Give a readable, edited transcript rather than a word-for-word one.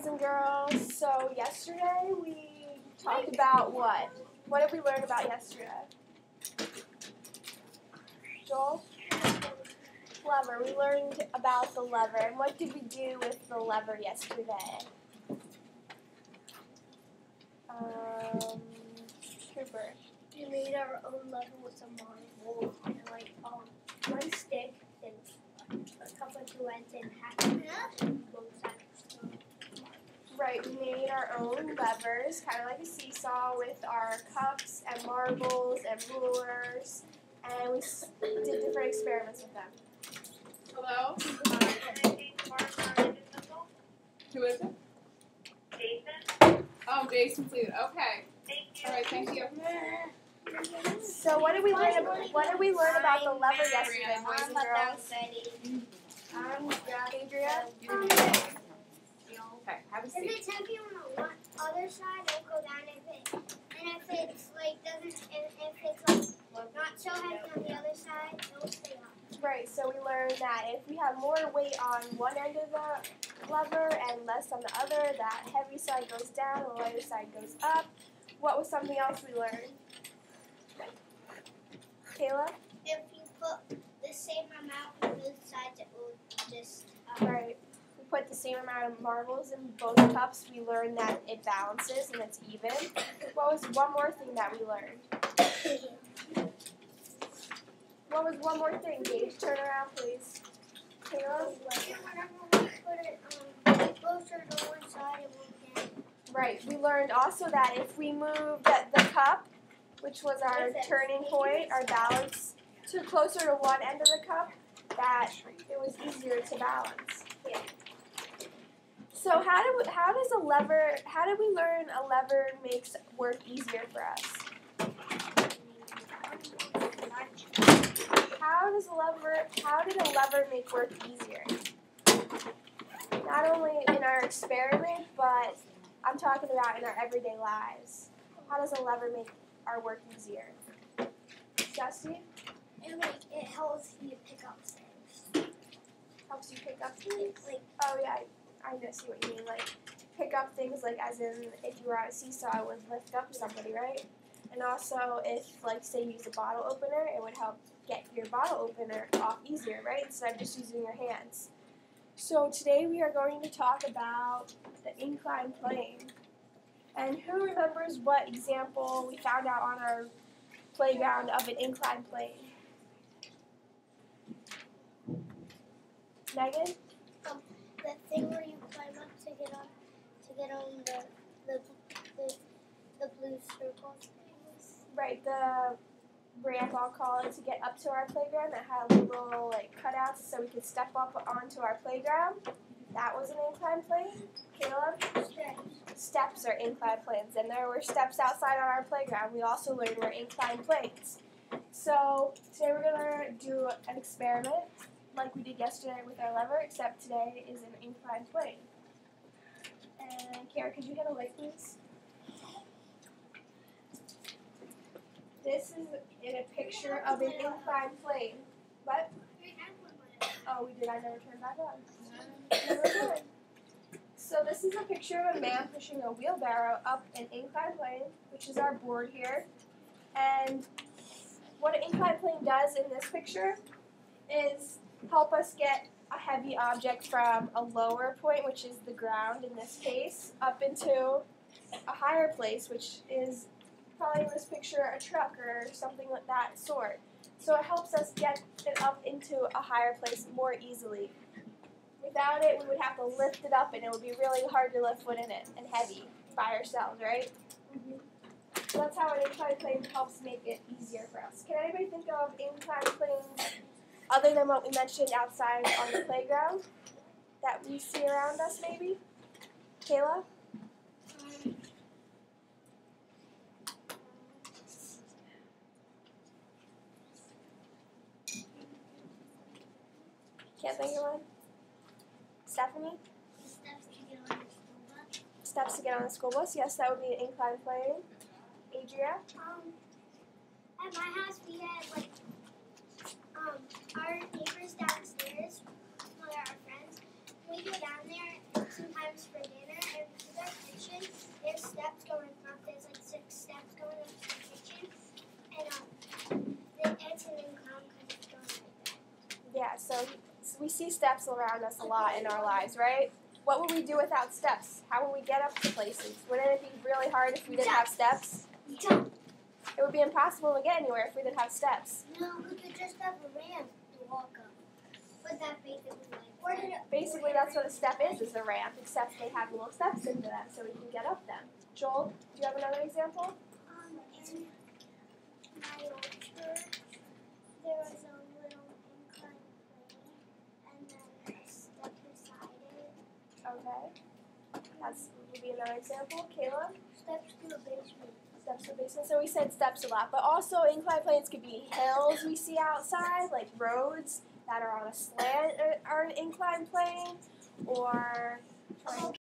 boys and girls. So yesterday we talked about what? What did we learn about yesterday? Joel? Lever. We learned about the lever. And what did we do with the lever yesterday? Cooper. We made our own lever with some marble and one stick and a couple of two ends and half both sides. Right, we made our own levers, kind of like a seesaw with our cups and marbles and rulers, and we did different experiments with them. Hello? Who is it? Jason? Oh, Jason, please. Okay. Thank you. All right, thank you. So what did we learn about the lever yesterday, boys and girls? Adria? Okay, have a If seat. it's heavy on the other side, it'll go down. If it's not so heavy on the other side, it'll stay up. Right, so we learned that if we have more weight on one end of the lever and less on the other, that heavy side goes down, the lighter side goes up. What was something else we learned? Kayla? If you put the same amount on both sides, it will just Right. We put the same amount of marbles in both cups. We learned that it balances and it's even. What was one more thing that we learned? What was one more thing, Gage? Turn around, please. Kayla? Whenever we put it closer to one side, it will get. Right. We learned also that if we moved the cup, which was our turning point, our balance, to closer to one end of the cup, that it was easier to balance. Yeah. So how did we learn a lever makes work easier for us? How did a lever make work easier? Not only in our experiment, but I'm talking about in our everyday lives. How does a lever make our work easier? Dusty? It helps you pick up things. Helps you pick up things? Like Oh yeah, I see what you mean. Like pick up things, like as in if you were on a seesaw, it would lift up somebody, right? And also if, like, say you use a bottle opener, it would help get your bottle opener off easier, right? Instead of just using your hands. So today we are going to talk about the inclined plane. And who remembers what example we found out on our playground of an inclined plane? Megan? the thing where you climb up to get on the blue circle things. Right, the ramp, I'll call it, to get up to our playground that had little cutouts so we could step up onto our playground. That was an inclined plane. Caleb? Steps are inclined planes, and there were steps outside on our playground. We also learned were inclined planes. So today we're going to do an experiment like we did yesterday with our lever, except today is an inclined plane. And Kara, could you hit a light, please? This is in a picture of an inclined plane. What? Oh, we did. I never turned back on. Never did. So this is a picture of a man pushing a wheelbarrow up an inclined plane, which is our board here. And what an inclined plane does in this picture is help us get a heavy object from a lower point, which is the ground in this case, up into a higher place, which is probably in this picture a truck or something like that sort. So it helps us get it up into a higher place more easily. Without it, we would have to lift it up, and it would be really hard to lift one in it and heavy by ourselves, right? Mm-hmm. So that's how an inclined plane helps make it easier for us. Can anybody think of inclined planes other than what we mentioned outside on the playground that we see around us, maybe? Kayla? Can't think of one? Stephanie? Steps to get on the school bus. Yes, that would be an inclined plane. Adria? At my house we had our neighbors downstairs, our friends. We go down there sometimes for dinner, and showing up. There's like 6 steps going up to the kitchen, and it's an incline because it's going like that. Yeah, so we see steps around us a lot in our lives, right? What would we do without steps? How would we get up to places? Wouldn't it be really hard if we didn't have steps? Jump. It would be impossible to get anywhere if we didn't have steps. No, we could just have a ramp to walk up. But that basically like. Basically, that's what a step is a ramp, except they have little steps into them so we can get up them. Joel, do you have another example? In my old church, there was a little incline plane, and then a step beside it. Okay. That's would be another example. Caleb? Steps to the basement. Steps to the basement. So we said steps a lot, but also incline planes could be hills we see outside, like roads that are on a slant or an incline plane, or